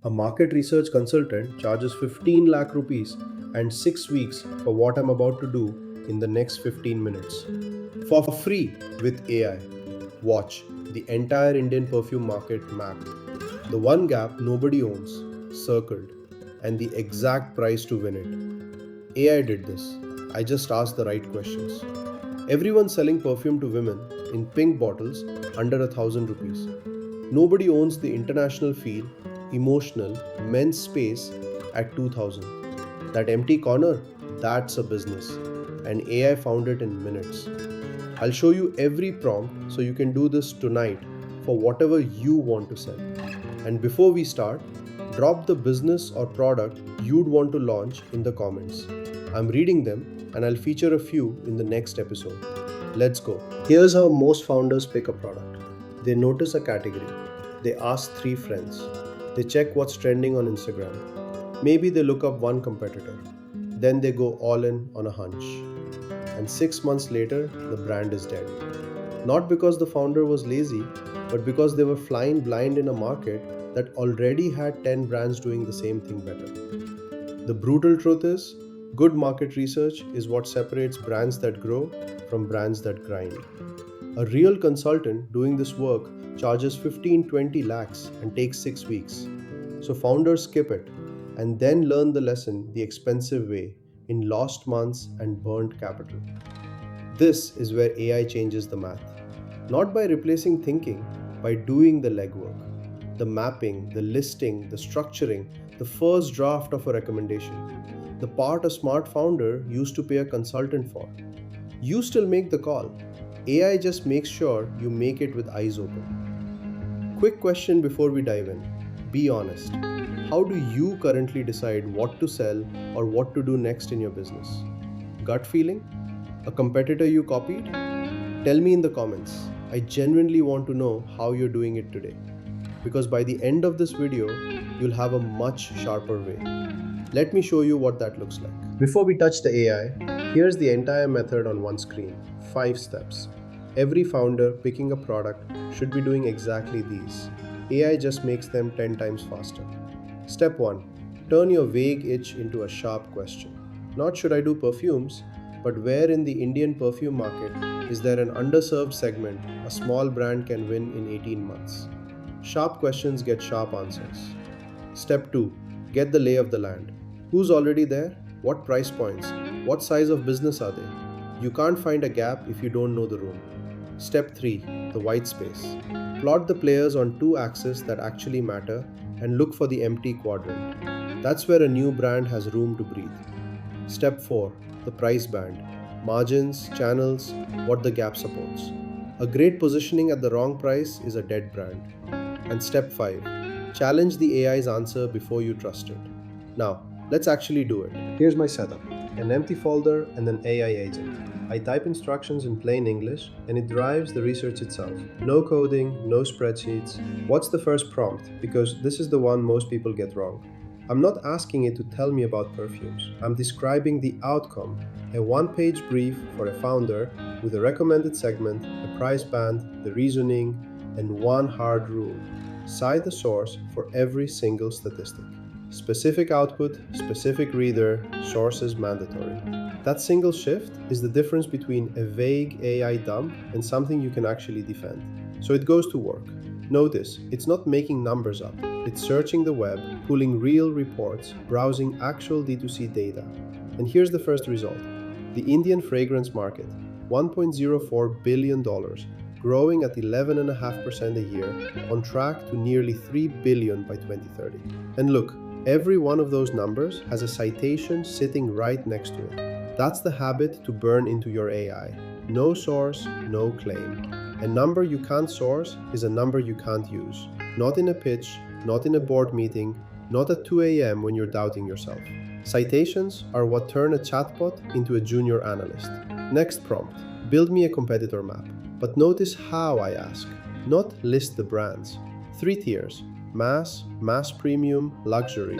A market research consultant charges 15 lakh rupees and 6 weeks for what I'm about to do in the next 15 minutes. For free with AI. Watch the entire Indian perfume market mapped. The one gap nobody owns, circled, and the exact price to win it. AI did this. I just asked the right questions. Everyone selling perfume to women in pink bottles under 1,000 rupees. Nobody owns the international feel, emotional, men's space at 2000. That empty corner, that's a business. And AI found it in minutes. I'll show you every prompt so you can do this tonight for whatever you want to sell. And before we start, drop the business or product you'd want to launch in the comments. I'm reading them and I'll feature a few in the next episode. Let's go. Here's how most founders pick a product. They notice a category. They ask three friends. They check what's trending on Instagram. Maybe they look up one competitor. Then they go all in on a hunch. And 6 months later, the brand is dead. Not because the founder was lazy, but because they were flying blind in a market that already had 10 brands doing the same thing better. The brutal truth is, good market research is what separates brands that grow from brands that grind. A real consultant doing this work charges 15-20 lakhs and takes 6 weeks. So founders skip it and then learn the lesson the expensive way in lost months and burnt capital. This is where AI changes the math. Not by replacing thinking, by doing the legwork. The mapping, the listing, the structuring, the first draft of a recommendation. The part a smart founder used to pay a consultant for. You still make the call. AI just makes sure you make it with eyes open. Quick question before we dive in. Be honest. How do you currently decide what to sell or what to do next in your business? Gut feeling? A competitor you copied? Tell me in the comments. I genuinely want to know how you're doing it today. Because by the end of this video, you'll have a much sharper way. Let me show you what that looks like. Before we touch the AI, here's the entire method on one screen. 5 steps. Every founder picking a product should be doing exactly these. AI just makes them 10 times faster. Step 1. Turn your vague itch into a sharp question. Not should I do perfumes, but where in the Indian perfume market is there an underserved segment a small brand can win in 18 months? Sharp questions get sharp answers. Step 2. Get the lay of the land. Who's already there? What price points? What size of business are they? You can't find a gap if you don't know the room. Step 3. The white space. Plot the players on two axes that actually matter and look for the empty quadrant. That's where a new brand has room to breathe. Step 4. The price band. Margins, channels, what the gap supports. A great positioning at the wrong price is a dead brand. And step 5. Challenge the AI's answer before you trust it. Now, let's actually do it. Here's my setup. An empty folder and an AI agent. I type instructions in plain English and it drives the research itself. No coding, no spreadsheets. What's the first prompt? Because this is the one most people get wrong. I'm not asking it to tell me about perfumes. I'm describing the outcome. A one-page brief for a founder with a recommended segment, a price band, the reasoning, and one hard rule. Cite the source for every single statistic. Specific output, specific reader, sources mandatory. That single shift is the difference between a vague AI dump and something you can actually defend. So it goes to work. Notice, it's not making numbers up. It's searching the web, pulling real reports, browsing actual D2C data. And here's the first result. The Indian fragrance market, $1.04 billion, growing at 11.5% a year, on track to nearly $3 billion by 2030. And look, every one of those numbers has a citation sitting right next to it. That's the habit to burn into your AI. No source, no claim. A number you can't source is a number you can't use. Not in a pitch, not in a board meeting, not at 2 a.m. when you're doubting yourself. Citations are what turn a chatbot into a junior analyst. Next prompt, build me a competitor map. But notice how I ask, not list the brands. 3 tiers, mass, mass premium, luxury.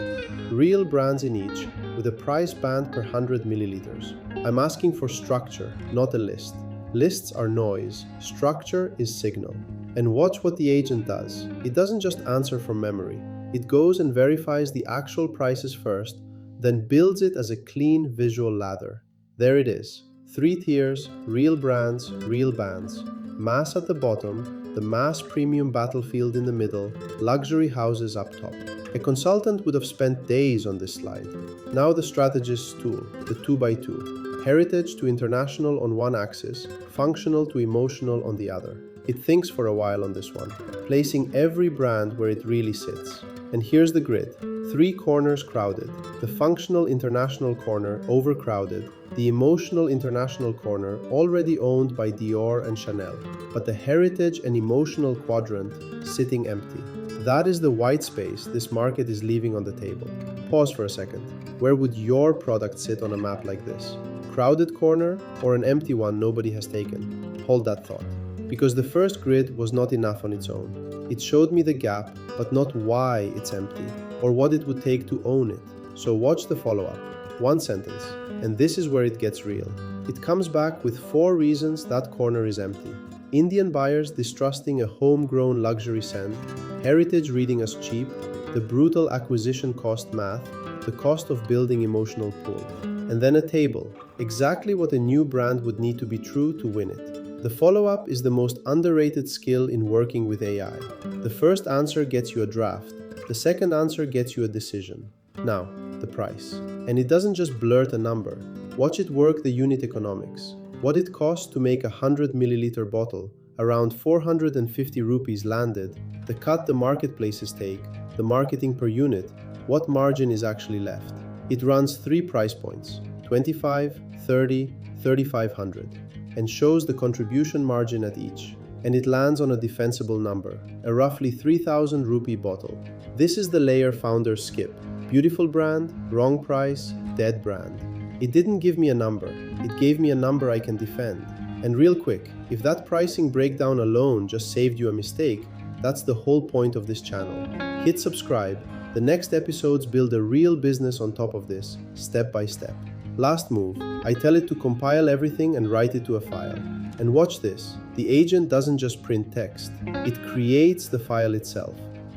Real brands in each, with a price band per 100 milliliters. I'm asking for structure, not a list. Lists are noise, structure is signal. And watch what the agent does. It doesn't just answer from memory. It goes and verifies the actual prices first, then builds it as a clean visual ladder. There it is. 3 tiers, real brands, real bands. Mass at the bottom, the mass premium battlefield in the middle, luxury houses up top. A consultant would have spent days on this slide. Now the strategist's tool, the 2x2. Heritage to international on one axis, functional to emotional on the other. It thinks for a while on this one, placing every brand where it really sits. And here's the grid. 3 corners crowded. The functional international corner overcrowded. The emotional international corner already owned by Dior and Chanel. But the heritage and emotional quadrant sitting empty. That is the white space this market is leaving on the table. Pause for a second. Where would your product sit on a map like this? Crowded corner or an empty one nobody has taken? Hold that thought. Because the first grid was not enough on its own. It showed me the gap, but not why it's empty, or what it would take to own it. So watch the follow-up. One sentence, and this is where it gets real. It comes back with 4 reasons that corner is empty. Indian buyers distrusting a homegrown luxury scent, heritage reading as cheap, the brutal acquisition cost math, the cost of building emotional pull. And then a table, exactly what a new brand would need to be true to win it. The follow-up is the most underrated skill in working with AI. The first answer gets you a draft. The second answer gets you a decision. Now, the price. And it doesn't just blurt a number. Watch it work the unit economics. What it costs to make a 100 milliliter bottle, around 450 rupees landed, the cut the marketplaces take, the marketing per unit, what margin is actually left. It runs 3 price points, 25, 30, 3500. And shows the contribution margin at each. And it lands on a defensible number, a roughly 3000 rupee bottle. This is the layer founders skip. Beautiful brand, wrong price, dead brand. It didn't give me a number, it gave me a number I can defend. And real quick, if that pricing breakdown alone just saved you a mistake, that's the whole point of this channel. Hit subscribe. The next episodes build a real business on top of this, step by step. Last move, I tell it to compile everything and write it to a file. And watch this, the agent doesn't just print text, it creates the file itself.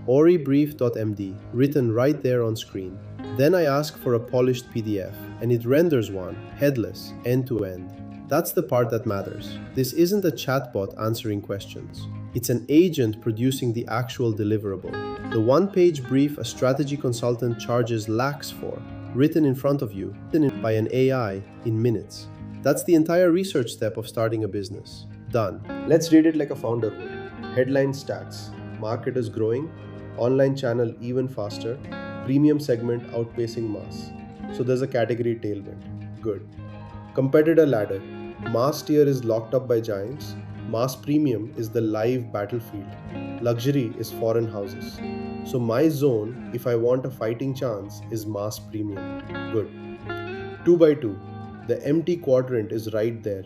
oribrief.md, written right there on screen. Then I ask for a polished PDF, and it renders one, headless, end-to-end. That's the part that matters. This isn't a chatbot answering questions. It's an agent producing the actual deliverable. The one-page brief a strategy consultant charges lakhs for, written in front of you, written by an AI in minutes. That's the entire research step of starting a business. Done. Let's read it like a founder would. Headline stats. Market is growing. Online channel even faster. Premium segment outpacing mass. So there's a category tailwind. Good. Competitor ladder. Mass tier is locked up by giants. Mass premium is the live battlefield. Luxury is foreign houses. So my zone, if I want a fighting chance, is mass premium. Good. 2x2. The empty quadrant is right there.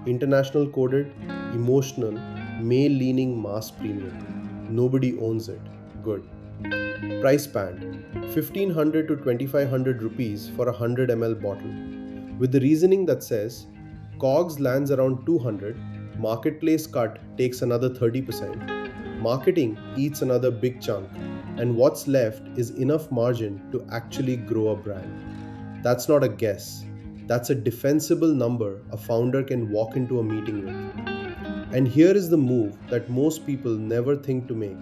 International coded, emotional, male-leaning mass premium. Nobody owns it. Good. Price band. 1500 to 2500 rupees for a 100 ml bottle. With the reasoning that says, COGS lands around 200, marketplace cut takes another 30%, marketing eats another big chunk, and what's left is enough margin to actually grow a brand. That's not a guess. That's a defensible number a founder can walk into a meeting with. And here is the move that most people never think to make.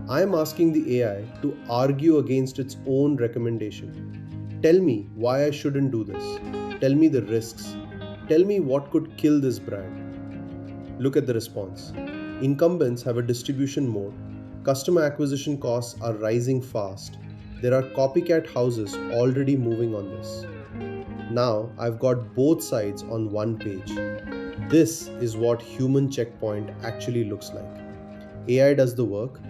I'm asking the AI to argue against its own recommendation. Tell me why I shouldn't do this. Tell me the risks. Tell me what could kill this brand. Look at the response. Incumbents have a distribution mode. Customer acquisition costs are rising fast. There are copycat houses already moving on this. Now I've got both sides on one page. This is what human checkpoint actually looks like. AI does the work.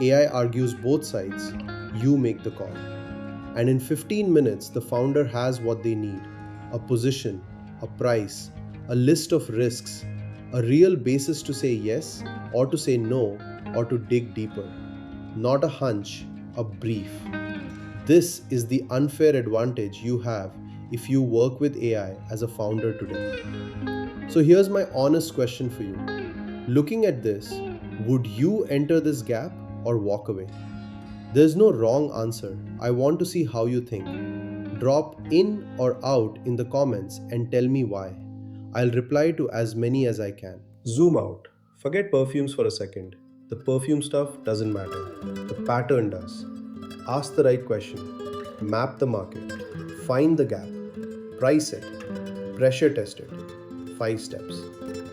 AI argues both sides. You make the call. And in 15 minutes, the founder has what they need. A position, a price, a list of risks, a real basis to say yes or to say no or to dig deeper. Not a hunch, a brief. This is the unfair advantage you have if you work with AI as a founder today. So here's my honest question for you. Looking at this, would you enter this gap or walk away? There's no wrong answer. I want to see how you think. Drop in or out in the comments and tell me why. I'll reply to as many as I can. Zoom out. Forget perfumes for a second. The perfume stuff doesn't matter. The pattern does. Ask the right question. Map the market. Find the gap. Price it. Pressure test it. 5 steps.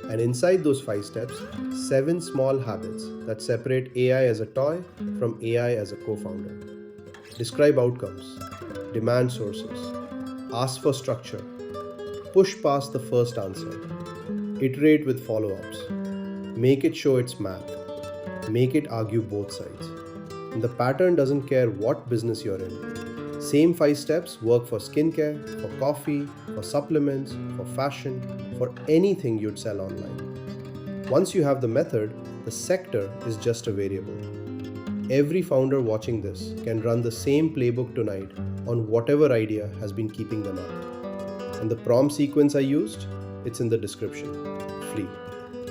And inside those 5 steps, 7 small habits that separate AI as a toy from AI as a co founder. Describe outcomes, demand sources, ask for structure, push past the first answer, iterate with follow ups, make it show its math, make it argue both sides. And the pattern doesn't care what business you're in. Same 5 steps work for skincare, for coffee, for supplements, for fashion, for anything you'd sell online. Once you have the method, the sector is just a variable. Every founder watching this can run the same playbook tonight on whatever idea has been keeping them up. And the prompt sequence I used, it's in the description. Free.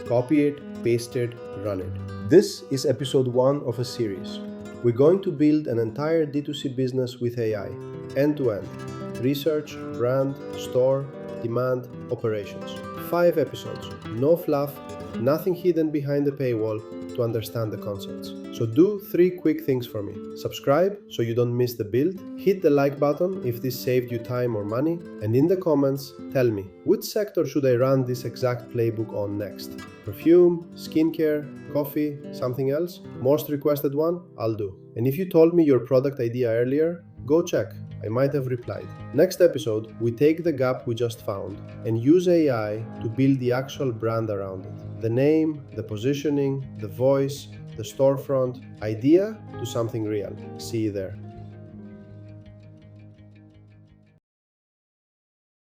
Copy it, paste it, run it. This is episode 1 of a series. We're going to build an entire D2C business with AI, end to end. Research, brand, store, demand, operations. 5 episodes, no fluff, nothing hidden behind the paywall to understand the concepts. So do 3 quick things for me. Subscribe so you don't miss the build. Hit the like button if this saved you time or money. And in the comments, tell me, which sector should I run this exact playbook on next? Perfume, skincare, coffee, something else? Most requested one, I'll do. And if you told me your product idea earlier, go check. I might have replied. Next episode, we take the gap we just found and use AI to build the actual brand around it. The name, the positioning, the voice, the storefront, idea to something real. See you there.